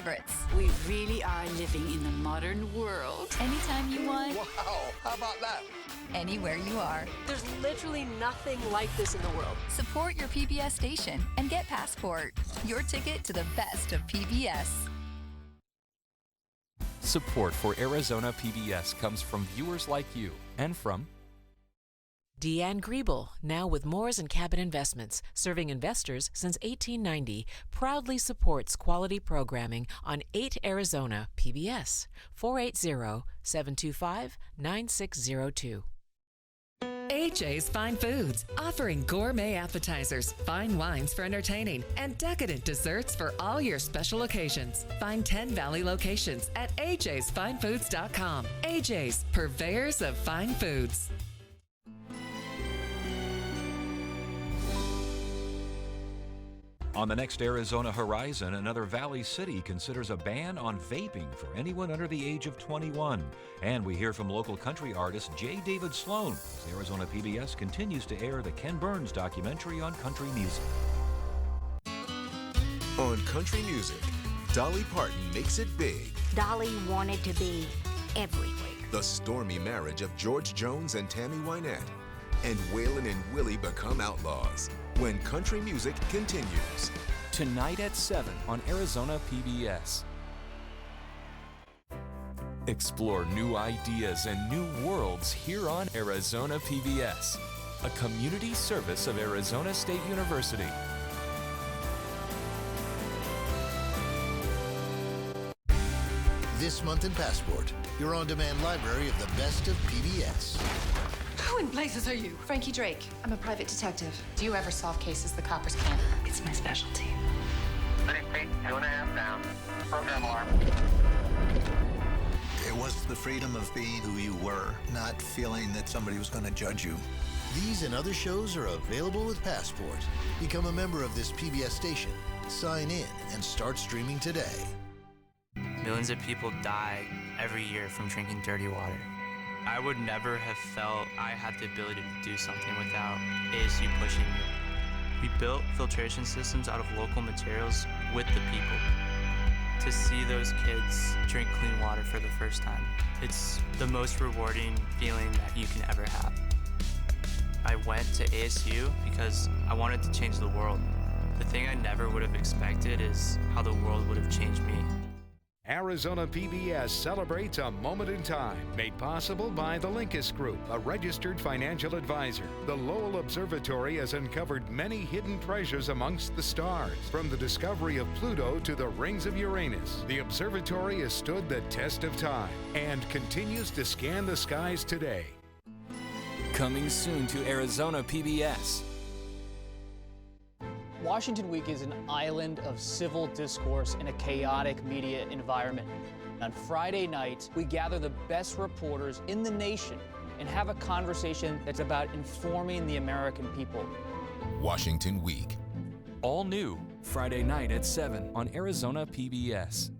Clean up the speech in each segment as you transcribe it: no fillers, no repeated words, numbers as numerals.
favorites. We really are living in the modern world. Anytime you want. Wow, how about that? Anywhere you are. There's literally nothing like this in the world. Support your PBS station and get Passport, your ticket to the best of PBS. Support for Arizona PBS comes from viewers like you and from Deanne Griebel, now with Moores & Cabot Investments, serving investors since 1890, proudly supports quality programming on 8 Arizona PBS, 480-725-9602. AJ's Fine Foods, offering gourmet appetizers, fine wines for entertaining, and decadent desserts for all your special occasions. Find 10 Valley locations at ajsfinefoods.com. AJ's, purveyors of fine foods. On the next Arizona Horizon, another Valley city considers a ban on vaping for anyone under the age of 21. And we hear from local country artist J. David Sloan as Arizona PBS continues to air the Ken Burns documentary on country music. On country music, Dolly Parton makes it big. Dolly wanted to be everywhere. The stormy marriage of George Jones and Tammy Wynette. And Waylon and Willie become outlaws when country music continues. Tonight at 7 on Arizona PBS. Explore new ideas and new worlds here on Arizona PBS, a community service of Arizona State University. This month in Passport, your on-demand library of the best of PBS. Who in blazes are you? Frankie Drake. I'm a private detective. Do you ever solve cases the coppers can't? It's my specialty. 30 feet, 2.5 down. Program alarm. It was the freedom of being who you were, not feeling that somebody was going to judge you. These and other shows are available with Passport. Become a member of this PBS station. Sign in and start streaming today. Millions of people die every year from drinking dirty water. I would never have felt I had the ability to do something without ASU pushing me. We built filtration systems out of local materials with the people. To see those kids drink clean water for the first time, it's the most rewarding feeling that you can ever have. I went to ASU because I wanted to change the world. The thing I never would have expected is how the world would have changed me. Arizona PBS celebrates a moment in time, made possible by the Linkous Group, a registered financial advisor. The Lowell Observatory has uncovered many hidden treasures amongst the stars, from the discovery of Pluto to the rings of Uranus. The observatory has stood the test of time and continues to scan the skies today. Coming soon to Arizona PBS. Washington Week is an island of civil discourse in a chaotic media environment. On Friday night, we gather the best reporters in the nation and have a conversation that's about informing the American people. Washington Week. All new, Friday night at 7 on Arizona PBS.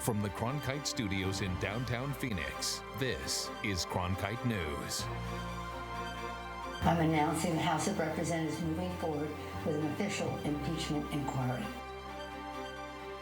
From the Cronkite Studios in downtown Phoenix, this is Cronkite News. I'm announcing the House of Representatives moving forward with an official impeachment inquiry.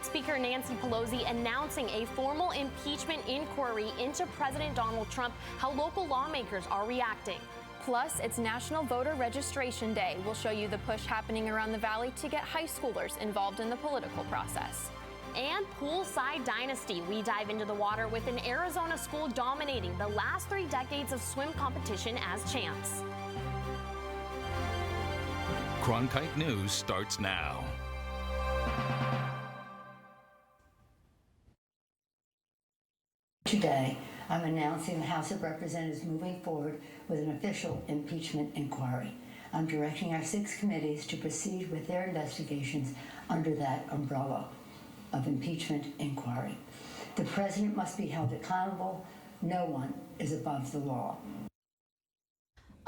Speaker Nancy Pelosi announcing a formal impeachment inquiry into President Donald Trump, how local lawmakers are reacting. Plus, it's National Voter Registration Day. We'll show you the push happening around the Valley to get high schoolers involved in the political process. And Poolside Dynasty. We dive into the water with an Arizona school dominating the last 3 decades of swim competition as champs. Cronkite News starts now. Today, I'm announcing the House of Representatives moving forward with an official impeachment inquiry. I'm directing our 6 committees to proceed with their investigations under that umbrella of impeachment inquiry. The president must be held accountable. No one is above the law.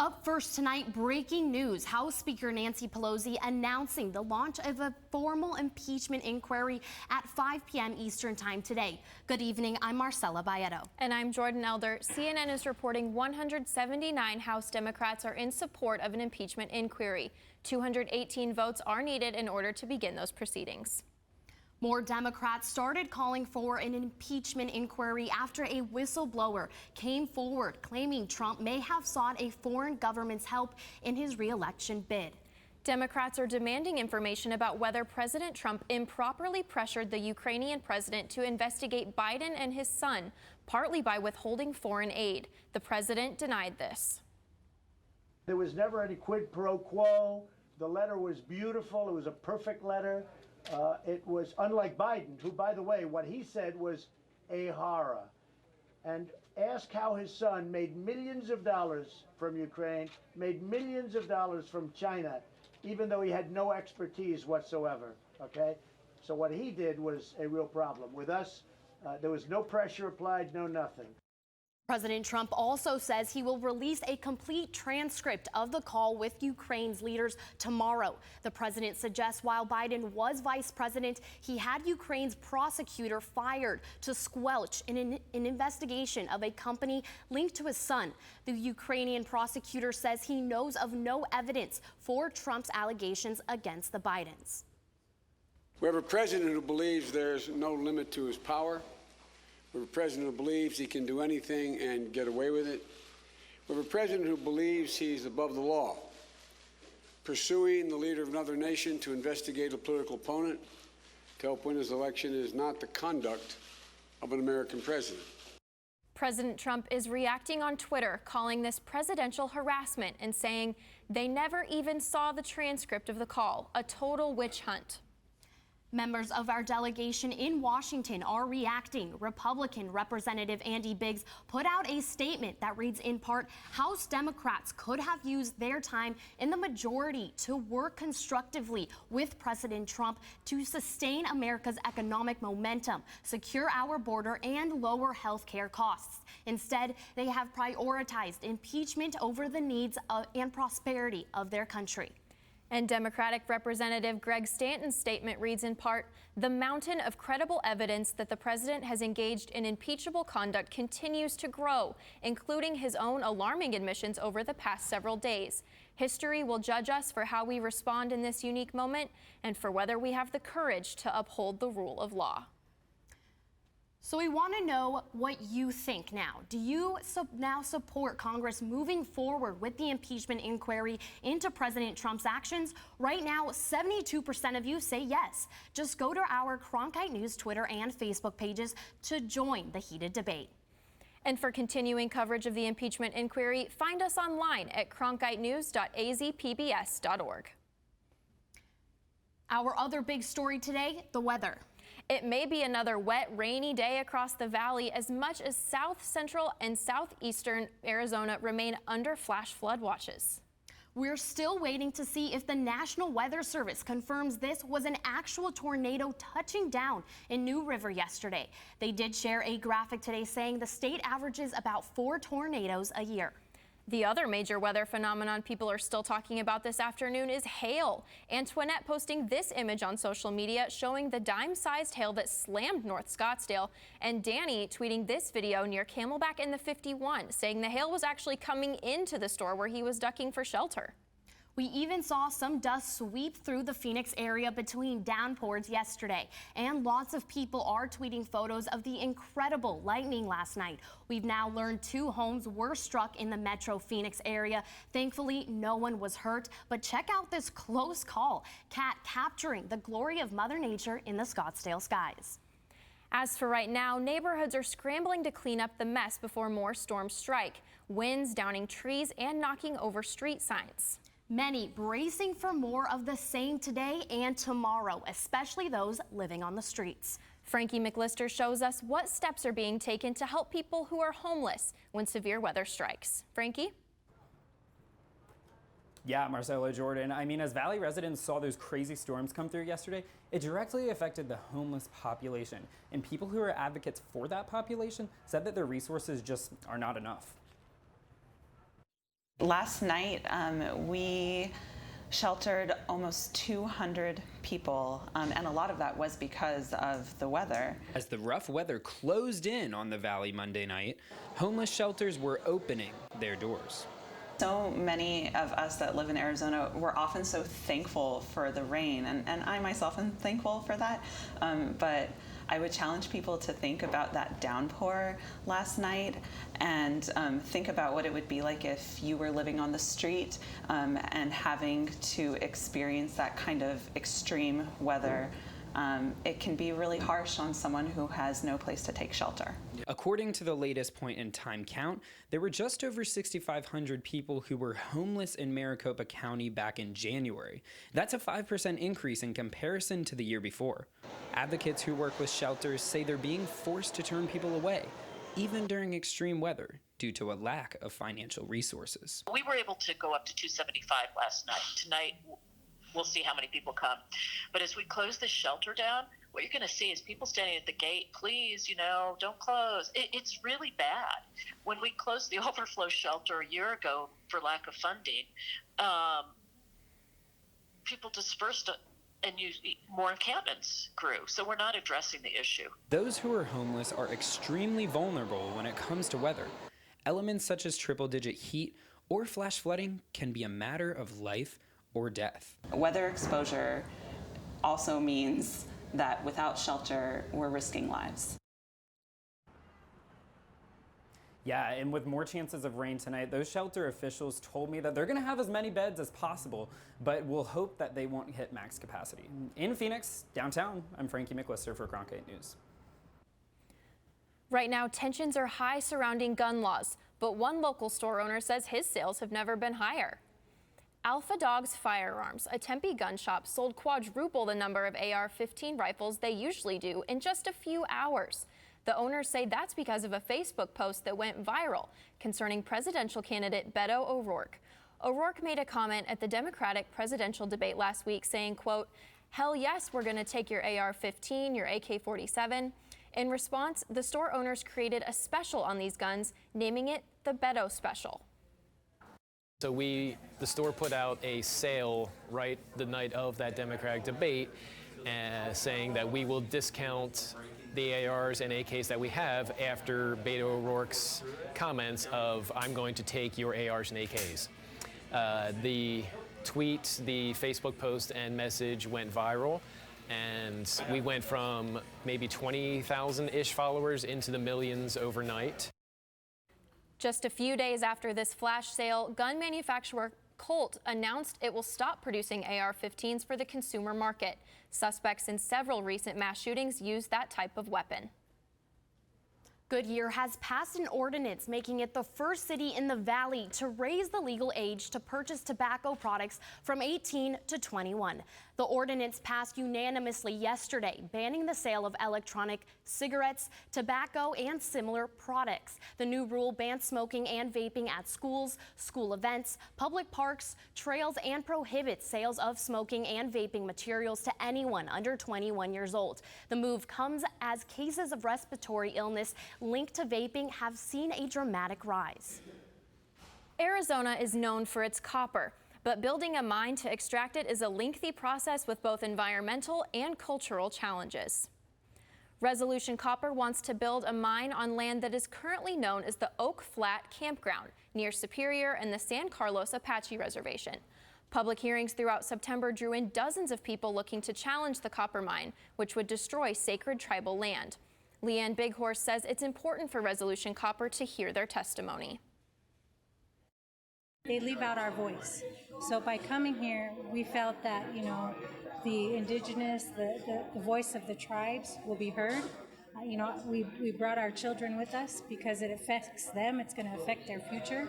Up first tonight, breaking news. House Speaker Nancy Pelosi announcing the launch of a formal impeachment inquiry at 5 p.m. Eastern Time today. Good evening, I'm Marcela Baedo. And I'm Jordan Elder. CNN is reporting 179 House Democrats are in support of an impeachment inquiry. 218 votes are needed in order to begin those proceedings. More Democrats started calling for an impeachment inquiry after a whistleblower came forward claiming Trump may have sought a foreign government's help in his re-election bid. Democrats are demanding information about whether President Trump improperly pressured the Ukrainian president to investigate Biden and his son, partly by withholding foreign aid. The president denied this. There was never any quid pro quo. The letter was beautiful. It was a perfect letter. It was unlike Biden, who, by the way, what he said was a horror. And ask how his son made millions of dollars from Ukraine, made millions of dollars from China, even though he had no expertise whatsoever, okay? So what he did was a real problem. With us, there was no pressure applied, no nothing. President Trump also says he will release a complete transcript of the call with Ukraine's leaders tomorrow. The president suggests while Biden was vice president, he had Ukraine's prosecutor fired to squelch an investigation of a company linked to his son. The Ukrainian prosecutor says he knows of no evidence for Trump's allegations against the Bidens. We have a president who believes there's no limit to his power. We have a president who believes he can do anything and get away with it. We have a president who believes he's above the law. Pursuing the leader of another nation to investigate a political opponent to help win his election is not the conduct of an American president. President Trump is reacting on Twitter, calling this presidential harassment and saying they never even saw the transcript of the call, a total witch hunt. Members of our delegation in Washington are reacting. Republican Representative Andy Biggs put out a statement that reads in part, House Democrats could have used their time in the majority to work constructively with President Trump to sustain America's economic momentum, secure our border, and lower health care costs. Instead, they have prioritized impeachment over the needs and prosperity of their country. And Democratic Representative Greg Stanton's statement reads in part, the mountain of credible evidence that the president has engaged in impeachable conduct continues to grow, including his own alarming admissions over the past several days. History will judge us for how we respond in this unique moment and for whether we have the courage to uphold the rule of law. So we want to know what you think now. Do you now support Congress moving forward with the impeachment inquiry into President Trump's actions? Right now, 72% of you say yes. Just go to our Cronkite News Twitter and Facebook pages to join the heated debate. And for continuing coverage of the impeachment inquiry, find us online at cronkitenews.azpbs.org. Our other big story today, the weather. It may be another wet, rainy day across the valley as much as south central and southeastern Arizona remain under flash flood watches. We're still waiting to see if the National Weather Service confirms this was an actual tornado touching down in New River yesterday. They did share a graphic today saying the state averages about 4 tornadoes a year. The other major weather phenomenon people are still talking about this afternoon is hail. Antoinette posting this image on social media showing the dime-sized hail that slammed North Scottsdale, and Danny tweeting this video near Camelback in the 51, saying the hail was actually coming into the store where he was ducking for shelter. We even saw some dust sweep through the Phoenix area between downpours yesterday, and lots of people are tweeting photos of the incredible lightning last night. We've now learned 2 homes were struck in the metro Phoenix area. Thankfully, no one was hurt, but check out this close call. Cat capturing the glory of Mother Nature in the Scottsdale skies. As for right now, neighborhoods are scrambling to clean up the mess before more storms strike. Winds downing trees and knocking over street signs. Many bracing for more of the same today and tomorrow, especially those living on the streets. Frankie McLister shows us what steps are being taken to help people who are homeless when severe weather strikes. Frankie? Yeah, Marcelo, Jordan. I mean, as Valley residents saw those crazy storms come through yesterday, it directly affected the homeless population. And people who are advocates for that population said that their resources just are not enough. Last night, we sheltered almost 200 people, and a lot of that was because of the weather. As the rough weather closed in on the valley Monday night, homeless shelters were opening their doors. So many of us that live in Arizona were often so thankful for the rain, and I myself am thankful for that, but I would challenge people to think about that downpour last night and think about what it would be like if you were living on the street and having to experience that kind of extreme weather. It can be really harsh on someone who has no place to take shelter. According to the latest point-in-time count, there were just over 6,500 people who were homeless in Maricopa County back in January. That's a 5% increase in comparison to the year before. Advocates who work with shelters say they're being forced to turn people away, even during extreme weather, due to a lack of financial resources. We were able to go up to 275 last night. Tonight, we'll see how many people come. But as we close the shelter down, what you're going to see is people standing at the gate, please, don't close. It's really bad. When we closed the overflow shelter a year ago for lack of funding, people dispersed and more encampments grew. So we're not addressing the issue. Those who are homeless are extremely vulnerable when it comes to weather. Elements such as triple-digit heat or flash flooding can be a matter of life or death. Weather exposure also means that without shelter, we're risking lives. Yeah, and with more chances of rain tonight, those shelter officials told me that they're going to have as many beds as possible, but we'll hope that they won't hit max capacity. In Phoenix, downtown, I'm Frankie McLister for Cronkite News. Right now, tensions are high surrounding gun laws, but one local store owner says his sales have never been higher. Alpha Dogs Firearms, a Tempe gun shop, sold quadruple the number of AR-15 rifles they usually do in just a few hours. The owners say that's because of a Facebook post that went viral concerning presidential candidate Beto O'Rourke. O'Rourke made a comment at the Democratic presidential debate last week saying, quote, "Hell yes, we're going to take your AR-15, your AK-47. In response, the store owners created a special on these guns, naming it the Beto Special. So the store put out a sale right the night of that Democratic debate saying that we will discount the ARs and AKs that we have after Beto O'Rourke's comments of, "I'm going to take your ARs and AKs." The tweet, the Facebook post and message went viral, and we went from maybe 20,000-ish followers into the millions overnight. Just a few days after this flash sale, gun manufacturer Colt announced it will stop producing AR-15s for the consumer market. Suspects in several recent mass shootings used that type of weapon. Goodyear has passed an ordinance making it the first city in the valley to raise the legal age to purchase tobacco products from 18 to 21. The ordinance passed unanimously yesterday, banning the sale of electronic cigarettes, tobacco, and similar products. The new rule bans smoking and vaping at schools, school events, public parks, trails, and prohibits sales of smoking and vaping materials to anyone under 21 years old. The move comes as cases of respiratory illness linked to vaping have seen a dramatic rise. Arizona is known for its copper, but building a mine to extract it is a lengthy process with both environmental and cultural challenges. Resolution Copper wants to build a mine on land that is currently known as the Oak Flat Campground near Superior and the San Carlos Apache Reservation. Public hearings throughout September drew in dozens of people looking to challenge the copper mine, which would destroy sacred tribal land. Leanne Bighorse says it's important for Resolution Copper to hear their testimony. They leave out our voice. So by coming here, we felt that, the indigenous, the voice of the tribes will be heard. We brought our children with us because it affects them. It's going to affect their future.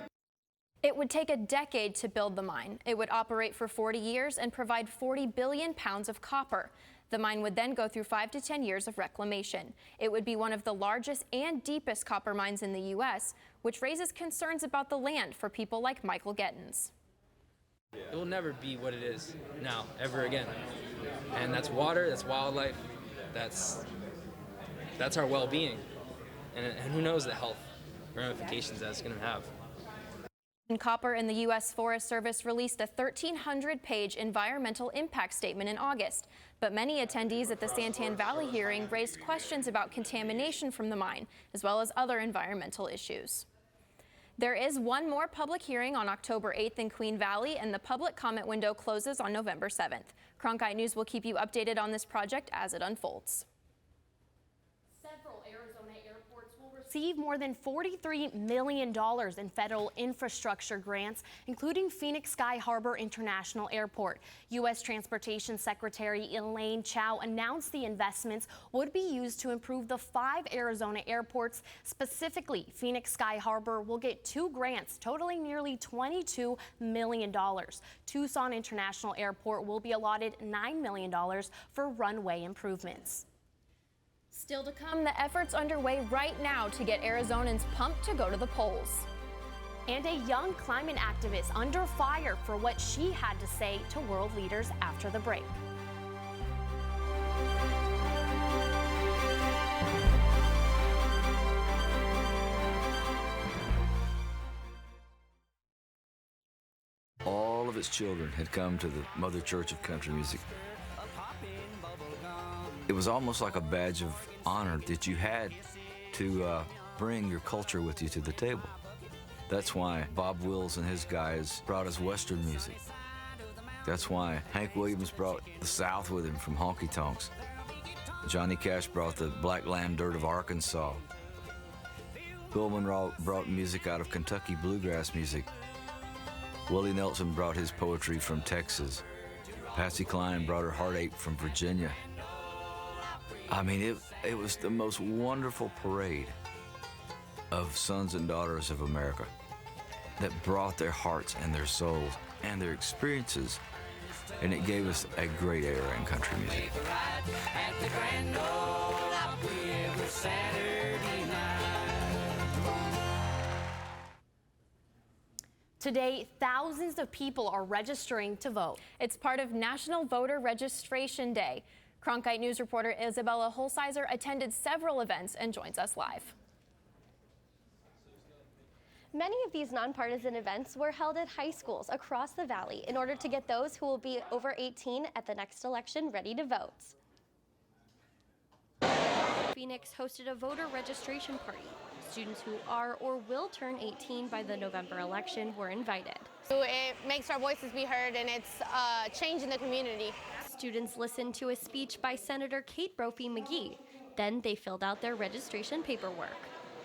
It would take a decade to build the mine. It would operate for 40 years and provide 40 billion pounds of copper. The mine would then go through 5 to 10 years of reclamation. It would be one of the largest and deepest copper mines in the U.S., which raises concerns about the land for people like Michael Gettins. It will never be what it is now, ever again. And that's water, that's wildlife, that's our well-being. And who knows the health ramifications that's going to have. Copper and the U.S. Forest Service released a 1,300-page environmental impact statement in August. But many attendees at the Santan Valley hearing raised questions about contamination from the mine, as well as other environmental issues. There is one more public hearing on October 8th in Queen Valley, and the public comment window closes on November 7th. Cronkite News will keep you updated on this project as it unfolds. Several Arizona airports will receive more than $43 million in federal infrastructure grants, including Phoenix Sky Harbor International Airport. U.S. Transportation Secretary Elaine Chao announced the investments would be used to improve the 5 Arizona airports. Specifically, Phoenix Sky Harbor will get 2 grants totaling nearly $22 million. Tucson International Airport will be allotted $9 million for runway improvements. Still to come, the efforts underway right now to get Arizonans pumped to go to the polls. And a young climate activist under fire for what she had to say to world leaders after the break. All of its children had come to the Mother Church of Country Music. It was almost like a badge of honor that you had to bring your culture with you to the table. That's why Bob Wills and his guys brought us Western music. That's why Hank Williams brought the South with him from honky tonks. Johnny Cash brought the black land dirt of Arkansas. Bill Monroe brought music out of Kentucky bluegrass music. Willie Nelson brought his poetry from Texas. Patsy Cline brought her heartache from Virginia. I mean, it was the most wonderful parade of sons and daughters of America that brought their hearts and their souls and their experiences, and it gave us a great era in country music. Today, thousands of people are registering to vote. It's part of National Voter Registration Day. Cronkite News reporter Isabella Holsizer attended several events and joins us live. Many of these nonpartisan events were held at high schools across the valley in order to get those who will be over 18 at the next election ready to vote. Phoenix hosted a voter registration party. Students who are or will turn 18 by the November election were invited. It makes our voices be heard, and it's a change in the community. Students listened to a speech by Senator Kate Brophy McGee. Then they filled out their registration paperwork.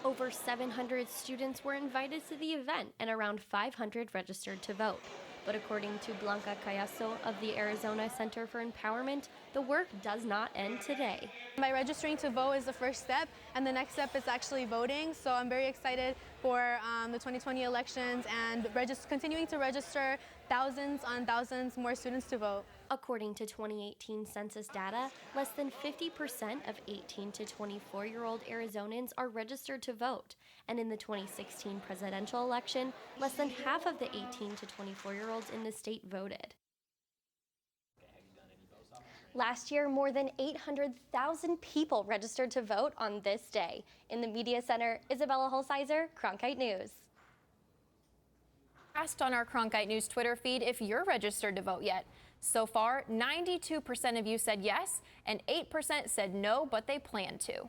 Over 700 students were invited to the event, and around 500 registered to vote. But according to Blanca Cayasso of the Arizona Center for Empowerment, the work does not end today. By registering to vote is the first step, and the next step is actually voting. So I'm very excited for the 2020 elections and continuing to register thousands on thousands more students to vote. According to 2018 census data, less than 50% of 18 to 24-year-old Arizonans are registered to vote. And in the 2016 presidential election, less than half of the 18 to 24-year-olds in the state voted. Last year, more than 800,000 people registered to vote on this day. In the Media Center, Isabella Holsizer, Cronkite News. Asked on our Cronkite News Twitter feed if you're registered to vote yet. So far, 92% of you said yes, and 8% said no, but they plan to.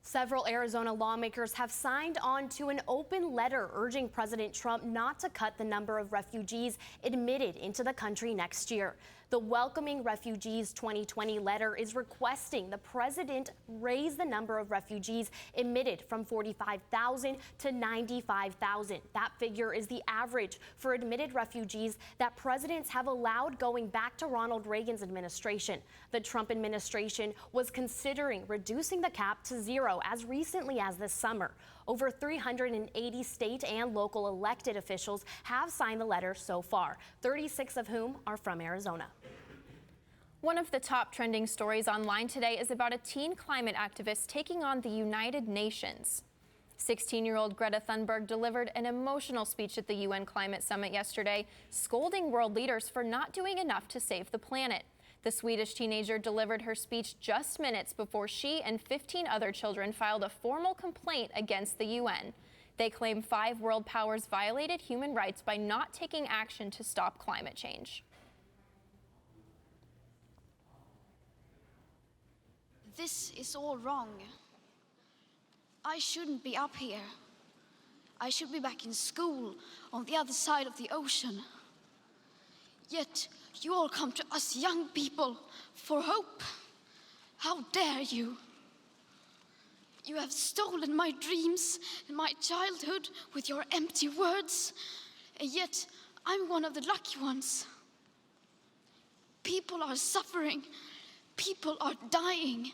Several Arizona lawmakers have signed on to an open letter urging President Trump not to cut the number of refugees admitted into the country next year. The Welcoming Refugees 2020 letter is requesting the president raise the number of refugees admitted from 45,000 to 95,000. That figure is the average for admitted refugees that presidents have allowed going back to Ronald Reagan's administration. The Trump administration was considering reducing the cap to 0 as recently as this summer. Over 380 state and local elected officials have signed the letter so far, 36 of whom are from Arizona. One of the top trending stories online today is about a teen climate activist taking on the United Nations. 16-year-old Greta Thunberg delivered an emotional speech at the UN Climate Summit yesterday, scolding world leaders for not doing enough to save the planet. The Swedish teenager delivered her speech just minutes before she and 15 other children filed a formal complaint against the UN. They claim 5 world powers violated human rights by not taking action to stop climate change. This is all wrong. I shouldn't be up here. I should be back in school on the other side of the ocean. Yet you all come to us young people for hope. How dare you? You have stolen my dreams and my childhood with your empty words, and yet I'm one of the lucky ones. People are suffering. People are dying.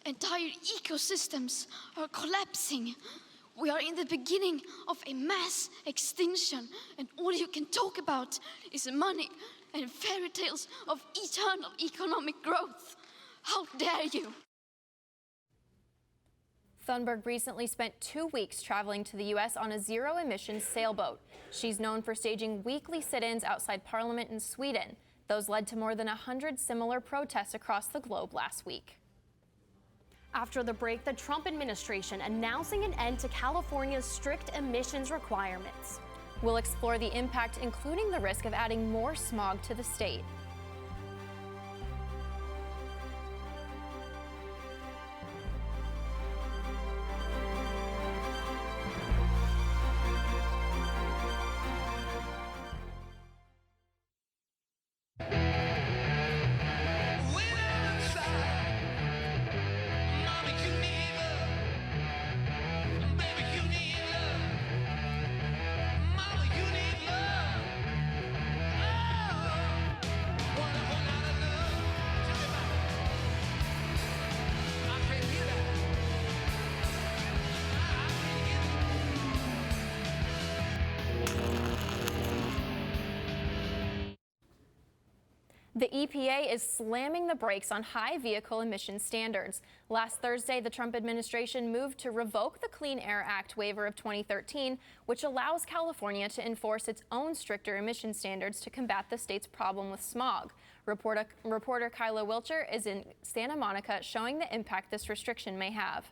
Entire ecosystems are collapsing. We are in the beginning of a mass extinction, and all you can talk about is money and fairy tales of eternal economic growth. How dare you? Thunberg recently spent 2 weeks traveling to the U.S. on a zero-emission sailboat. She's known for staging weekly sit-ins outside Parliament in Sweden. Those led to more than 100 similar protests across the globe last week. After the break, the Trump administration announcing an end to California's strict emissions requirements. We'll explore the impact, including the risk of adding more smog to the state. The EPA is slamming the brakes on high vehicle emission standards. Last Thursday, the Trump administration moved to revoke the Clean Air Act waiver of 2013, which allows California to enforce its own stricter emission standards to combat the state's problem with smog. Reporter Kyla Wilcher is in Santa Monica showing the impact this restriction may have.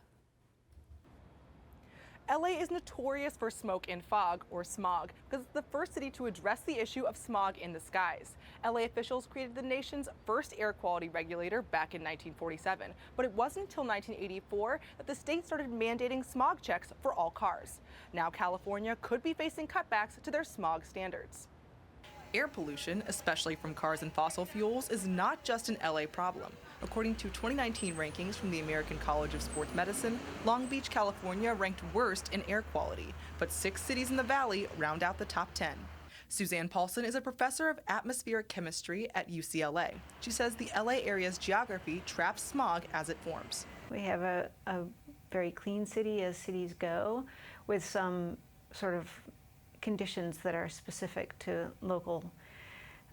LA is notorious for smoke and fog, or smog, because it's the first city to address the issue of smog in the skies. LA officials created the nation's first air quality regulator back in 1947, but it wasn't until 1984 that the state started mandating smog checks for all cars. Now California could be facing cutbacks to their smog standards. Air pollution, especially from cars and fossil fuels, is not just an LA problem. According to 2019 rankings from the American College of Sports Medicine, Long Beach, California ranked worst in air quality, but 6 cities in the valley round out the top 10. Suzanne Paulson is a professor of atmospheric chemistry at UCLA. She says the LA area's geography traps smog as it forms. We have a very clean city as cities go, with some sort of conditions that are specific to local,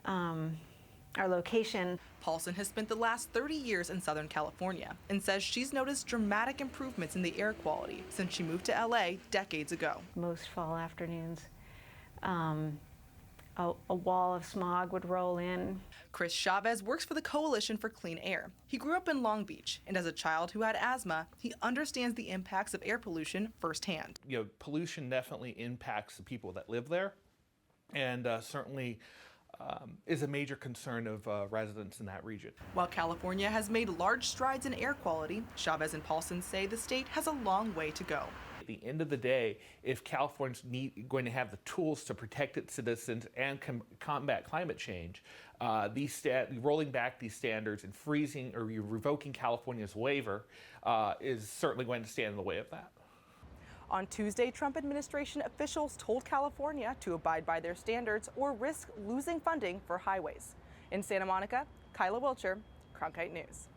our location. Paulson has spent the last 30 years in Southern California and says she's noticed dramatic improvements in the air quality since she moved to LA decades ago. Most fall afternoons, a wall of smog would roll in. Chris Chavez works for the Coalition for Clean Air. He grew up in Long Beach, and as a child who had asthma, he understands the impacts of air pollution firsthand. You know, pollution definitely impacts the people that live there, and certainly is a major concern of residents in that region. While California has made large strides in air quality, Chavez and Paulson say the state has a long way to go. At the end of the day, if California's going to have the tools to protect its citizens and combat climate change, rolling back these standards and freezing or revoking California's waiver is certainly going to stand in the way of that. On Tuesday, Trump administration officials told California to abide by their standards or risk losing funding for highways. In Santa Monica, Kyla Wilcher, Cronkite News.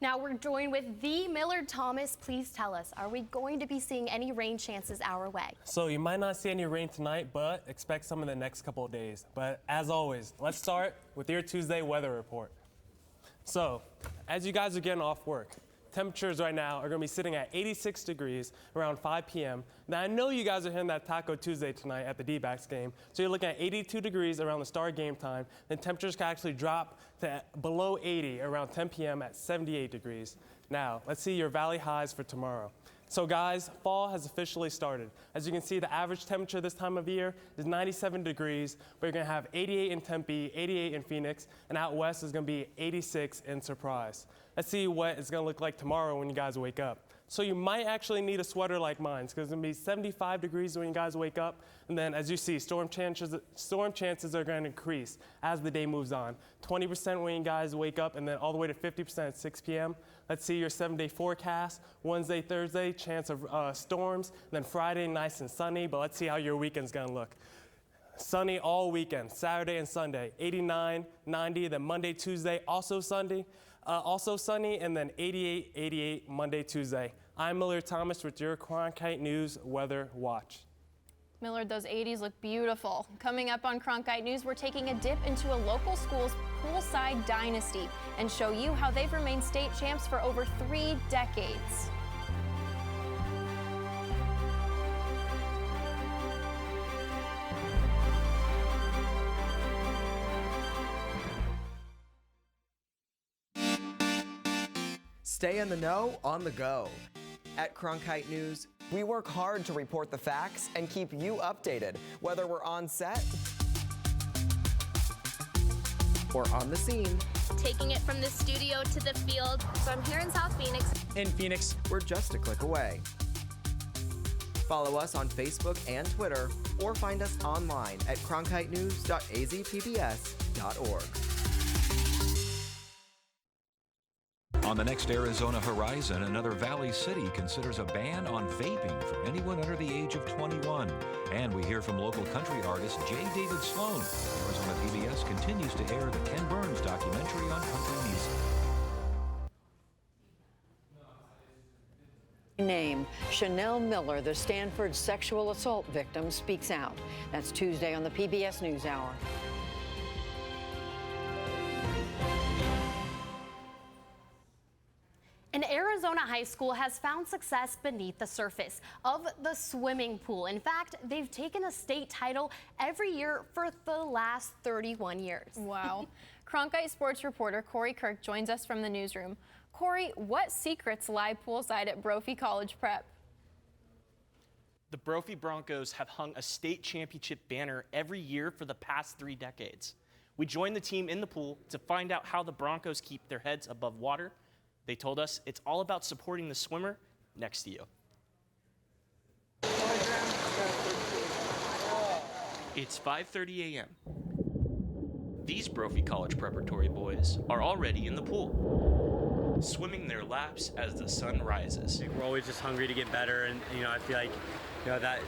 Now we're joined with the Millard Thomas. Please tell us, are we going to be seeing any rain chances our way? So you might not see any rain tonight, but expect some in the next couple of days. But as always, let's start with your Tuesday weather report. So as you guys are getting off work, temperatures right now are going to be sitting at 86 degrees around 5 p.m. Now, I know you guys are hearing that Taco Tuesday tonight at the D-backs game, so you're looking at 82 degrees around the start game time. Then temperatures can actually drop to below 80 around 10 p.m. at 78 degrees. Now, let's see your valley highs for tomorrow. So guys, fall has officially started. As you can see, the average temperature this time of year is 97 degrees, but you're gonna have 88 in Tempe, 88 in Phoenix, and out west is gonna be 86 in Surprise. Let's see what it's gonna look like tomorrow when you guys wake up. So you might actually need a sweater like mine, because it's gonna be 75 degrees when you guys wake up, and then as you see, storm chances are gonna increase as the day moves on. 20% when you guys wake up, and then all the way to 50% at 6 p.m. Let's see your 7-day forecast. Wednesday, Thursday, chance of storms, and then Friday, nice and sunny, but let's see how your weekend's gonna look. Sunny all weekend, Saturday and Sunday, 89, 90, then Monday, Tuesday, also sunny, and then 88, 88, Monday, Tuesday. I'm Millard Thomas with your Cronkite News Weather Watch. Millard, those 80s look beautiful. Coming up on Cronkite News, we're taking a dip into a local school's Poolside dynasty and show you how they've remained state champs for over 3 decades. Stay in the know on the go. At Cronkite News, we work hard to report the facts and keep you updated, whether we're on set or on the scene. Taking it from the studio to the field. So I'm here in South Phoenix. In Phoenix, we're just a click away. Follow us on Facebook and Twitter, or find us online at cronkitenews.azpbs.org. On the next Arizona horizon, another Valley City considers a ban on vaping for anyone under the age of 21. And we hear from local country artist J. David Sloan. Arizona PBS continues to air the Ken Burns documentary on country music. Name Chanel Miller, the Stanford sexual assault victim, speaks out. That's Tuesday on the PBS NewsHour. An Arizona high school has found success beneath the surface of the swimming pool. In fact, they've taken a state title every year for the last 31 years. Wow. Cronkite sports reporter Corey Kirk joins us from the newsroom. Corey, what secrets lie poolside at Brophy College Prep? The Brophy Broncos have hung a state championship banner every year for the past 3 decades. We joined the team in the pool to find out how the Broncos keep their heads above water. They told us it's all about supporting the swimmer next to you. It's 5:30 a.m. These Brophy College preparatory boys are already in the pool, swimming their laps as the sun rises. We're always just hungry to get better, and I feel like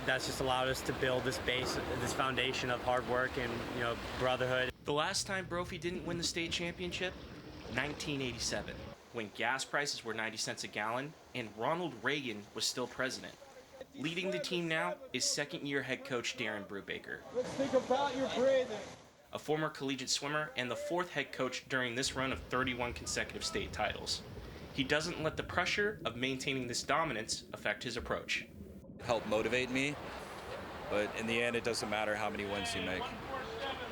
that's just allowed us to build this base, this foundation of hard work and brotherhood. The last time Brophy didn't win the state championship, 1987. When gas prices were 90 cents a gallon and Ronald Reagan was still president. Leading the team now is second-year head coach Darren Brubaker. Let's think about your breathing. A former collegiate swimmer and the 4th head coach during this run of 31 consecutive state titles. He doesn't let the pressure of maintaining this dominance affect his approach. Help motivate me, but in the end, it doesn't matter how many wins you make.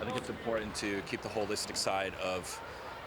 I think it's important to keep the holistic side of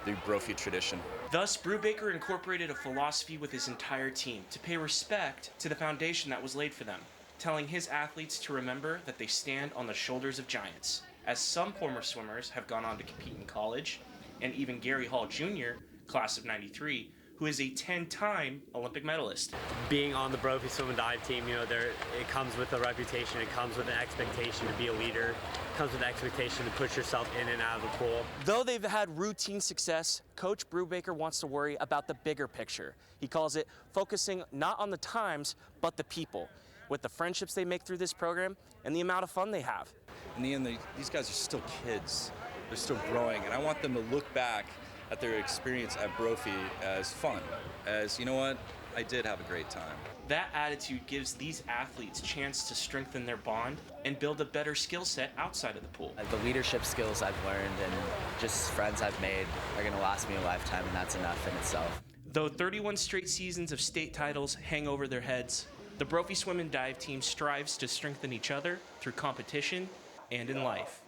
the Brophy tradition. Thus, Brubaker incorporated a philosophy with his entire team to pay respect to the foundation that was laid for them, telling his athletes to remember that they stand on the shoulders of giants, as some former swimmers have gone on to compete in college, and even Gary Hall Jr., class of '93, who is a 10-time Olympic medalist. Being on the Brophy swim and dive team, it comes with a reputation, it comes with an expectation to be a leader, it comes with an expectation to push yourself in and out of the pool. Though they've had routine success, Coach Brubaker wants to worry about the bigger picture. He calls it focusing not on the times, but the people, with the friendships they make through this program and the amount of fun they have. In the end, these guys are still kids. They're still growing, and I want them to look back at their experience at Brophy as fun, as, you know what, I did have a great time. That attitude gives these athletes a chance to strengthen their bond and build a better skill set outside of the pool. The leadership skills I've learned and just friends I've made are going to last me a lifetime, and that's enough in itself. Though 31 straight seasons of state titles hang over their heads, the Brophy swim and dive team strives to strengthen each other through competition and in life.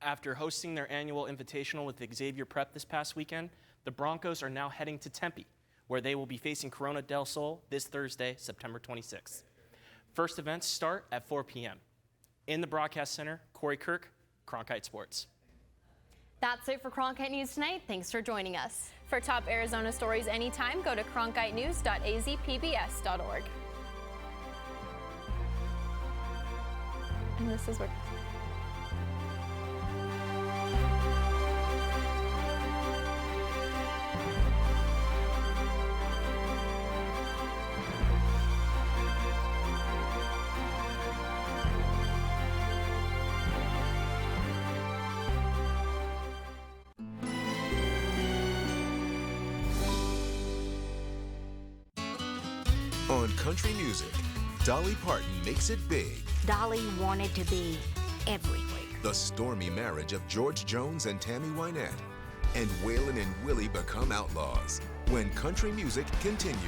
After hosting their annual invitational with Xavier Prep this past weekend, The Broncos are now heading to Tempe, where they will be facing Corona del Sol this Thursday, September 26th. First events start at 4 p.m. In the Broadcast Center, Corey Kirk, Cronkite Sports. That's it for Cronkite News tonight. Thanks for joining us. For top Arizona stories anytime, go to cronkitenews.azpbs.org. And this is where... On country music, Dolly Parton makes it big. Dolly wanted to be everywhere. The stormy marriage of George Jones and Tammy Wynette. And Waylon and Willie become outlaws when country music continues.